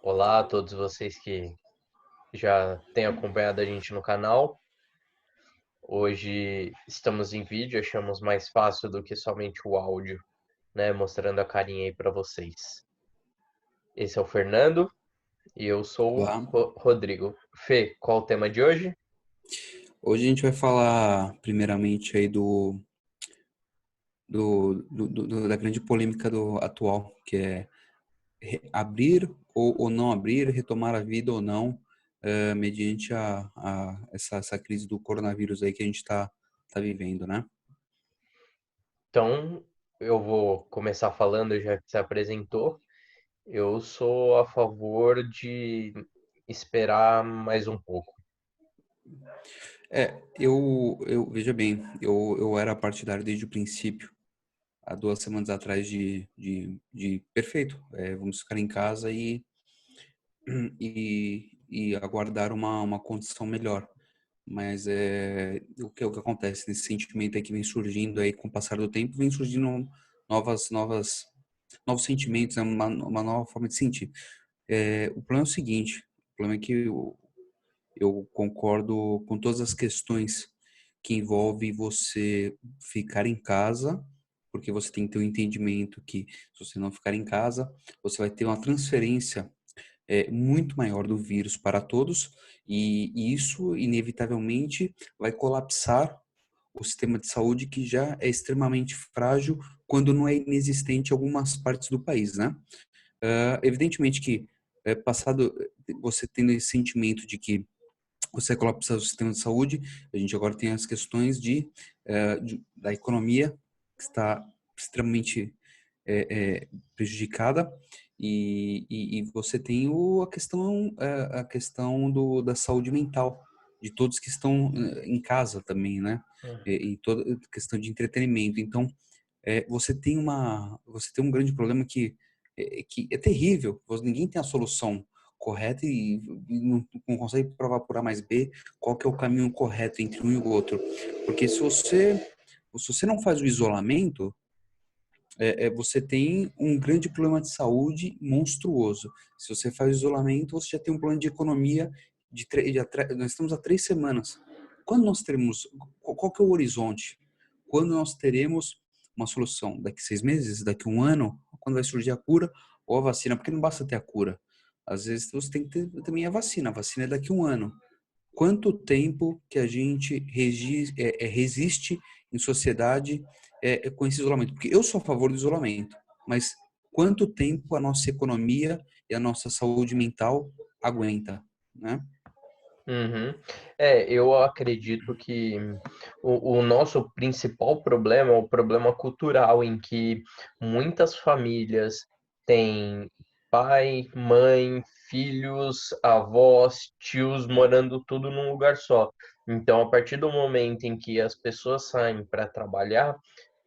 Olá a todos vocês que já têm acompanhado a gente no canal. Hoje estamos em vídeo, achamos mais fácil do que somente o áudio, né? Mostrando a carinha aí para vocês. Esse é o Fernando e eu sou Olá. o Rodrigo. Fê, qual o tema de hoje? Hoje a gente vai falar primeiramente aí da grande polêmica do atual, que é abrir ou não abrir, retomar a vida ou não, mediante essa crise do coronavírus aí que a gente tá vivendo, né? Então, eu vou começar falando, já que se apresentou. Eu sou a favor de esperar mais um pouco. Veja bem, eu era partidário desde o princípio, há 2 semanas atrás de perfeito, vamos ficar em casa e aguardar uma condição melhor. Mas o que acontece nesse sentimento aí que vem surgindo aí com o passar do tempo, vem surgindo novos sentimentos, né? Uma nova forma de sentir. O problema é o seguinte, o problema é que eu concordo com todas as questões que envolve você ficar em casa, porque você tem que ter um entendimento que se você não ficar em casa, você vai ter uma transferência muito maior do vírus para todos e isso inevitavelmente vai colapsar o sistema de saúde que já é extremamente frágil quando não é inexistente em algumas partes do país, né? Evidentemente que passado você tendo esse sentimento de que você vai colapsar o sistema de saúde, a gente agora tem as questões da economia que está extremamente prejudicada e você tem a questão da saúde mental de todos que estão em casa também, né? Em toda questão de entretenimento. Então, você tem um grande problema que é terrível. Ninguém tem a solução correta e não consegue provar por A mais B qual que é o caminho correto entre um e o outro. Porque se você não faz o isolamento, você tem um grande problema de saúde monstruoso. Se você faz isolamento, você já tem um problema de economia nós estamos há 3 semanas. Quando nós teremos, qual que é o horizonte? Quando nós teremos uma solução? Daqui 6 meses? Daqui um ano? Quando vai surgir a cura ou a vacina? Porque não basta ter a cura. Às vezes você tem que ter também a vacina. A vacina é daqui um ano. Quanto tempo que a gente resiste em sociedade com esse isolamento? Porque eu sou a favor do isolamento, mas quanto tempo a nossa economia e a nossa saúde mental aguenta, né? Uhum. Eu acredito que o nosso principal problema é o problema cultural, em que muitas famílias têm pai, mãe, filhos, avós, tios morando tudo num lugar só. Então, a partir do momento em que as pessoas saem para trabalhar,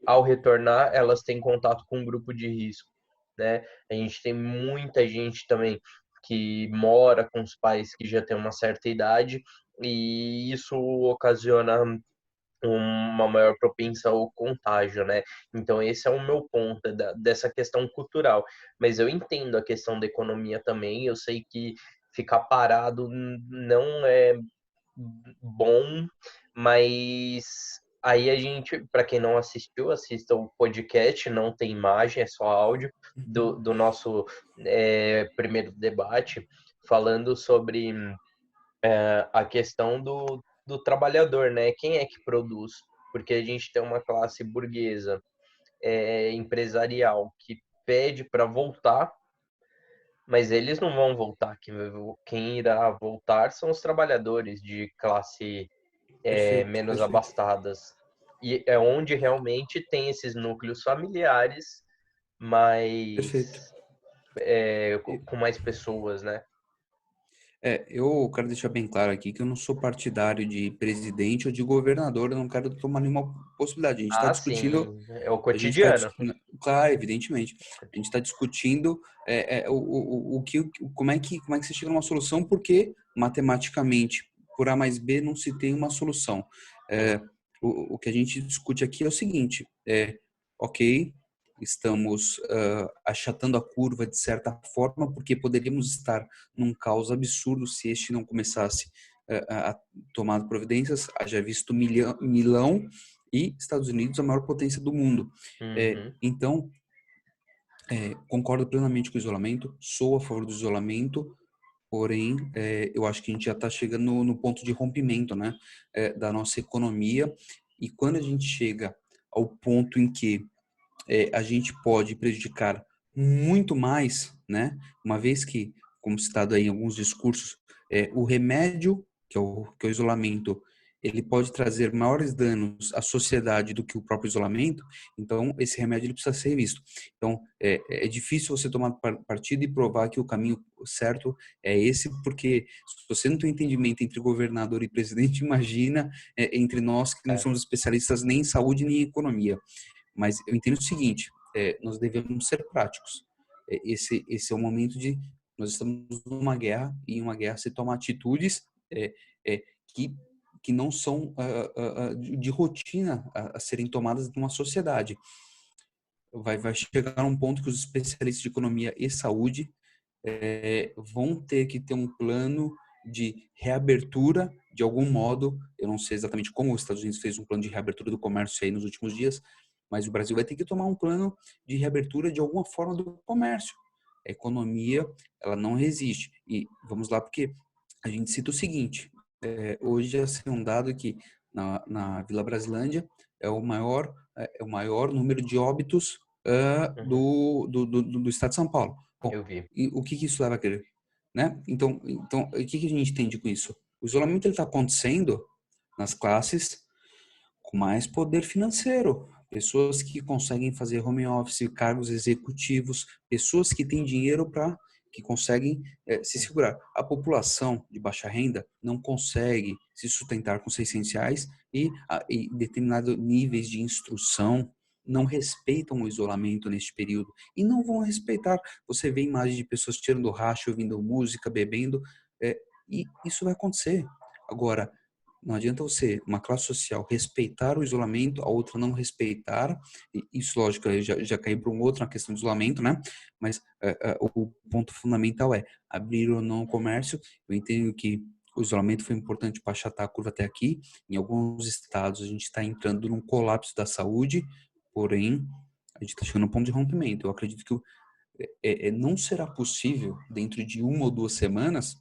ao retornar, elas têm contato com um grupo de risco, né? A gente tem muita gente também que mora com os pais que já têm uma certa idade e isso ocasiona uma maior propensão ao contágio, né? Então esse é o meu ponto dessa questão cultural. Mas eu entendo a questão da economia também. Eu sei que ficar parado não é bom, mas aí a gente, para quem não assistiu, assista o podcast, não tem imagem, é só áudio, do nosso primeiro debate, falando sobre a questão do trabalhador, né? Quem é que produz? Porque a gente tem uma classe burguesa empresarial que pede para voltar, mas eles não vão voltar. Quem irá voltar são os trabalhadores de classe Perfeito, menos perfeito, abastadas. E é onde realmente tem esses núcleos familiares perfeito. mais com mais pessoas, né? Eu quero deixar bem claro aqui que eu não sou partidário de presidente ou de governador, eu não quero tomar nenhuma possibilidade. A gente está Ah, discutindo. sim, é o A gente está cotidiano. discutindo, claro, evidentemente, a gente está discutindo como é que se chega a uma solução, porque matematicamente, por A mais B, não se tem uma solução. É, o que a gente discute aqui é o seguinte: ok, estamos achatando a curva de certa forma, porque poderíamos estar num caos absurdo se este não começasse a tomar providências, haja visto Milão e Estados Unidos, a maior potência do mundo. Uhum, Então, concordo plenamente com o isolamento, sou a favor do isolamento, porém, eu acho que a gente já está chegando no ponto de rompimento, né, da nossa economia, e quando a gente chega ao ponto em que a gente pode prejudicar muito mais, né? Uma vez que, como citado aí em alguns discursos, o remédio, que é o isolamento, ele pode trazer maiores danos à sociedade do que o próprio isolamento, então esse remédio ele precisa ser visto. Então, é difícil você tomar partido e provar que o caminho certo é esse, porque se você não tem entendimento entre governador e presidente, imagina entre nós que não é, somos especialistas nem em saúde nem em economia. Mas eu entendo o seguinte, nós devemos ser práticos. Esse é o momento de nós estamos numa guerra e em uma guerra se toma atitudes é, é, que que não são de rotina a serem tomadas numa sociedade. Vai chegar um ponto que os especialistas de economia e saúde vão ter que ter um plano de reabertura de algum modo. Eu não sei exatamente como os Estados Unidos fez um plano de reabertura do comércio aí nos últimos dias, mas o Brasil vai ter que tomar um plano de reabertura de alguma forma do comércio. A economia, ela não resiste. E vamos lá, porque a gente cita o seguinte, hoje já saiu um dado que na Vila Brasilândia é o maior número de óbitos uhum, do estado de São Paulo. Bom, eu vi. e o que isso leva a crer? Né? Então, o que a gente entende com isso? O isolamento está acontecendo nas classes com mais poder financeiro. Pessoas que conseguem fazer home office, cargos executivos, pessoas que têm dinheiro que conseguem se segurar. A população de baixa renda não consegue se sustentar com R$ 600 e determinados níveis de instrução não respeitam o isolamento neste período e não vão respeitar. Você vê imagens de pessoas tirando racha, ouvindo música, bebendo, e isso vai acontecer. Agora, não adianta você, uma classe social, respeitar o isolamento, a outra não respeitar. E isso, lógico, já caiu para um outro, na questão do isolamento, né? Mas o ponto fundamental é abrir ou não o comércio. Eu entendo que o isolamento foi importante para achatar a curva até aqui. Em alguns estados, a gente está entrando num colapso da saúde, porém, a gente está chegando a um ponto de rompimento. Eu acredito que não será possível, dentro de 1 ou 2 semanas,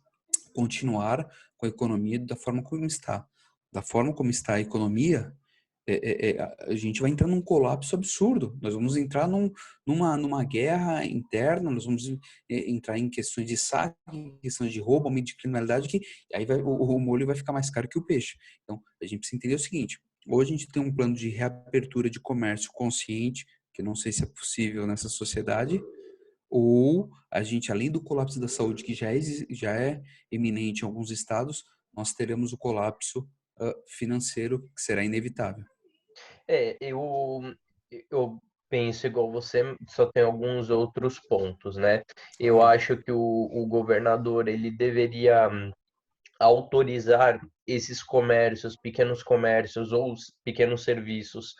continuar com a economia da forma como está. Da forma como está a economia, a gente vai entrar num colapso absurdo. Nós vamos entrar numa guerra interna, nós vamos entrar em questões de saque, questões de roubo, aumento de criminalidade, que aí o molho vai ficar mais caro que o peixe. Então, a gente precisa entender o seguinte, hoje a gente tem um plano de reabertura de comércio consciente, que eu não sei se é possível nessa sociedade, ou a gente, além do colapso da saúde, que já é eminente em alguns estados, nós teremos o colapso financeiro, que será inevitável. É, eu penso igual você, só tem alguns outros pontos, né? Eu Claro. acho que o governador ele deveria autorizar esses comércios, pequenos comércios ou os pequenos serviços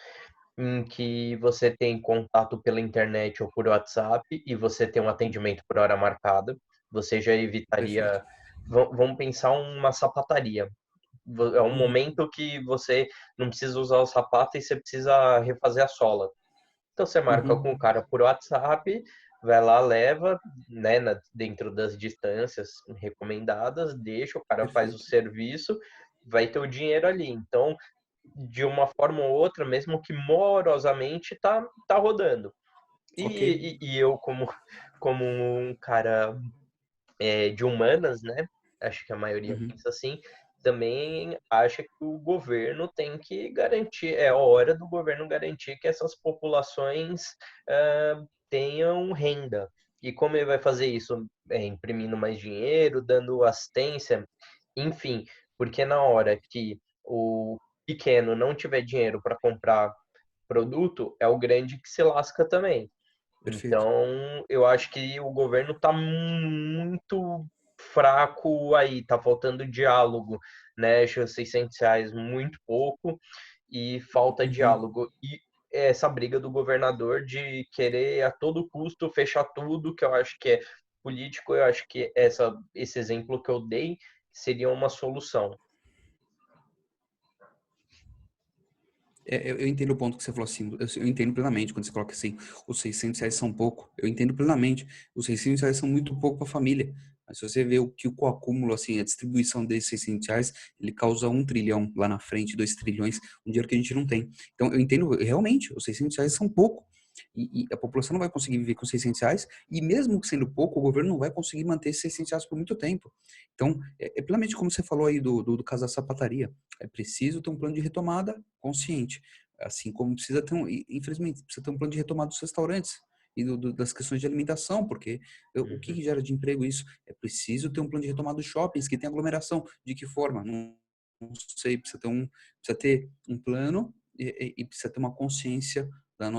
em que você tem contato pela internet ou por WhatsApp e você tem um atendimento por hora marcada, você já Perfeito. evitaria. Vamos pensar uma sapataria. É um Uhum. momento que você não precisa usar o sapato e você precisa refazer a sola. Então você marca com o Uhum. cara por WhatsApp, vai lá, leva, né, dentro das distâncias recomendadas, deixa, o cara faz o Perfeito. serviço, vai ter o dinheiro ali. Então, de uma forma ou outra, mesmo que morosamente, tá rodando. Ok. E eu, como um cara de humanas, né? Acho que a maioria Uhum. pensa assim. Também acha que o governo tem que garantir, é hora do governo garantir que essas populações tenham renda. E como ele vai fazer isso? Imprimindo mais dinheiro, dando assistência, enfim, porque na hora que o pequeno não tiver dinheiro para comprar produto, é o grande que se lasca também. Perfeito. Então, eu acho que o governo está muito fraco aí, tá faltando diálogo, né? Acho R$ 600 muito pouco e falta Uhum. diálogo. essa briga do governador de querer a todo custo fechar tudo, que eu acho que é político, eu acho que esse exemplo que eu dei seria uma solução. Eu entendo o ponto que você falou assim, eu entendo plenamente quando você coloca assim, os R$ 600 são pouco, eu entendo plenamente, os R$ 600 são muito pouco para a família, mas se você vê o acúmulo, assim, a distribuição desses R$ 600, ele causa 1 trilhão lá na frente, 2 trilhões, um dinheiro que a gente não tem. Então, eu entendo, realmente, os R$ 600 são pouco, e a população não vai conseguir viver com R$ 600, e mesmo sendo pouco, o governo não vai conseguir manter esses R$ 600 por muito tempo. Então, é plenamente como você falou aí do caso da sapataria, é preciso ter um plano de retomada consciente. Assim como precisa ter infelizmente, precisa ter um plano de retomada dos restaurantes e das questões de alimentação, porque o que Uhum. gera de emprego isso? É preciso ter um plano de retomada dos shoppings que tem aglomeração. De que forma? Não sei, precisa ter um plano e precisa ter uma consciência da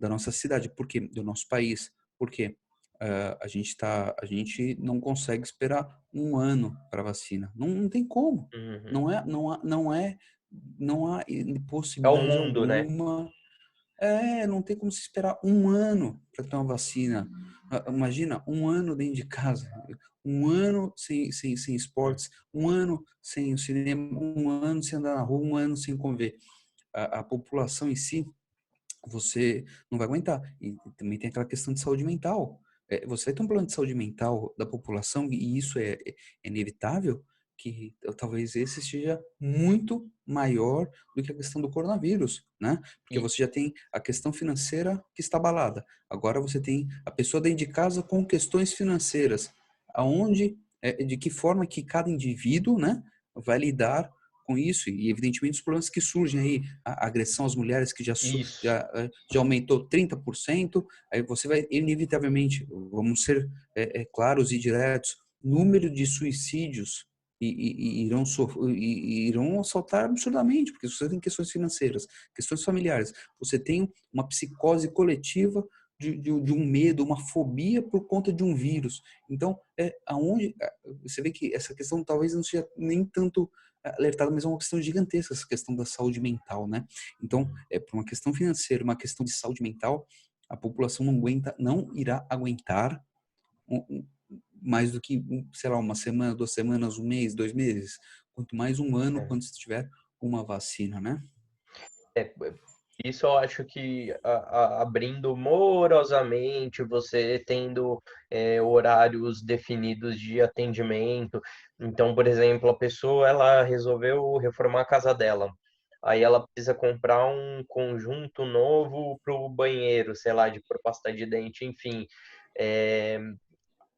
nossa cidade, porque do nosso país. Por quê? A gente não consegue esperar um ano para vacina. Não tem como. Uhum. Não há É o possibilidade mundo, né? alguma. Não tem como se esperar um ano para ter uma vacina. Imagina, um ano dentro de casa, um ano sem Hum. esportes, um ano sem o cinema, um ano sem andar na rua, um ano sem conviver. A população em si, você não vai aguentar. E também tem aquela questão de saúde mental. Você vai ter um plano de saúde mental da população, e isso é inevitável, que talvez esse seja muito maior do que a questão do coronavírus, né? Porque E você já tem a questão financeira que está abalada. Agora você tem a pessoa dentro de casa com questões financeiras. Aonde, de que forma que cada indivíduo, né, vai lidar com isso, e evidentemente os problemas que surgem aí, a agressão às mulheres que isso. já aumentou 30%, aí você vai inevitavelmente, vamos ser claros e diretos, número de suicídios irão saltar absurdamente, porque você tem questões financeiras, questões familiares, você tem uma psicose coletiva de um medo, uma fobia por conta de um vírus. Então, você vê que essa questão talvez não seja nem tanto alertada, mas é uma questão gigantesca, essa questão da saúde mental, né? Então, por uma questão financeira, uma questão de saúde mental, a população não irá aguentar mais do que, sei lá, uma semana, 2 semanas, um mês, 2 meses. Quanto mais um ano, É. quando se tiver uma vacina, né? É, isso eu acho que abrindo morosamente, você tendo horários definidos de atendimento. Então, por exemplo, a pessoa ela resolveu reformar a casa dela. Aí ela precisa comprar um conjunto novo para o banheiro, sei lá, de pôr pasta de dente, enfim. É,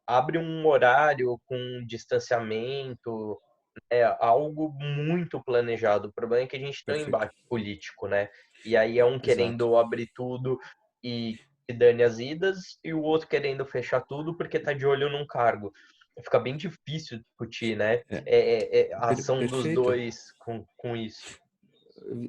abre um horário com distanciamento, é algo muito planejado. O problema é que a gente tem um Perfeito. embate político, né? E aí é um Exato. querendo abrir tudo e dane as idas, e o outro querendo fechar tudo porque tá de olho num cargo. Fica bem difícil discutir, né? É, A ação dos perfeito. dois com isso.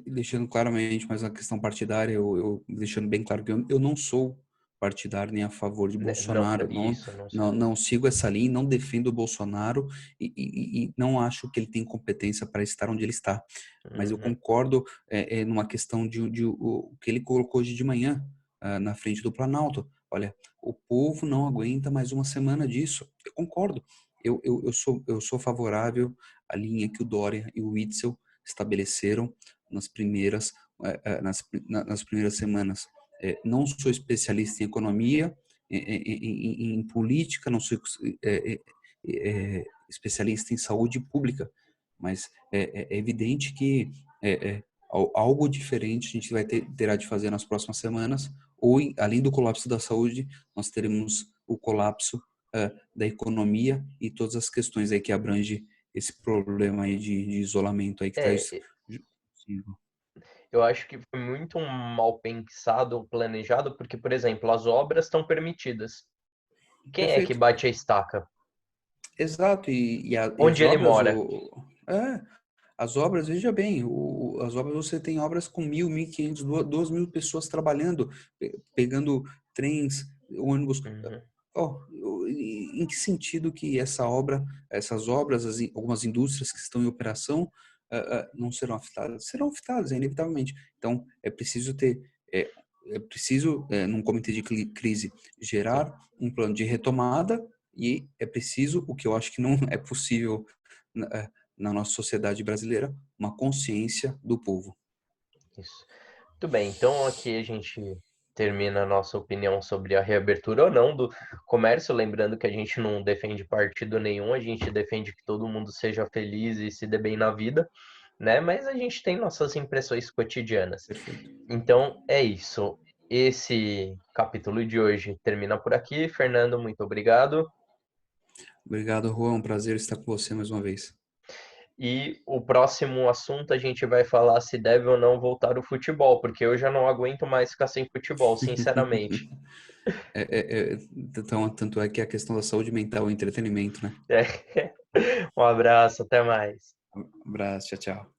Deixando claramente mais uma questão partidária, eu deixando bem claro que eu não sou partidário nem a favor de Né? Não, Bolsonaro, isso, não sei. não sigo essa linha, não defendo o Bolsonaro e não acho que ele tem competência para estar onde ele está. Mas eu Uhum. concordo numa questão de o que ele colocou hoje de manhã na frente do Planalto. Olha, o povo não aguenta mais uma semana disso. Eu concordo. Eu sou favorável à linha que o Dória e o Witzel estabeleceram nas primeiras nas primeiras semanas. Não sou especialista em economia, em política, não sou especialista em saúde pública, mas é evidente que algo diferente a gente terá de fazer nas próximas semanas, ou além do colapso da saúde, nós teremos o colapso da economia e todas as questões aí que abrange esse problema aí de isolamento aí que está. É, eu acho que foi muito mal pensado, planejado, porque, por exemplo, as obras estão permitidas. Quem é que Perfeito. bate a estaca? Exato. E as Onde ele obras, mora? as obras, veja bem, as obras você tem obras com 1.000, 1.500, 2.000 pessoas trabalhando, pegando trens, ônibus. Uhum. Oh, em que sentido que essas obras, algumas indústrias que estão em operação, não serão afetadas? Serão afetadas, inevitavelmente. Então, é preciso ter, é, num comitê de crise, Sim. gerar um plano de retomada e é preciso, o que eu acho que não é possível na nossa sociedade brasileira, uma consciência do povo. Isso. Muito bem, então aqui a gente termina a nossa opinião sobre a reabertura ou não do comércio, lembrando que a gente não defende partido nenhum, a gente defende que todo mundo seja feliz e se dê bem na vida, né? Mas a gente tem nossas impressões cotidianas. Perfeito. Então é isso. Esse capítulo de hoje termina por aqui. Fernando, muito obrigado. Obrigado, Juan. Um prazer estar com você mais uma vez. E o próximo assunto a gente vai falar se deve ou não voltar o futebol, porque eu já não aguento mais ficar sem futebol, sinceramente. Então, tanto é que a questão da saúde mental e entretenimento, né? É. Um abraço, até mais. Um abraço, tchau, tchau.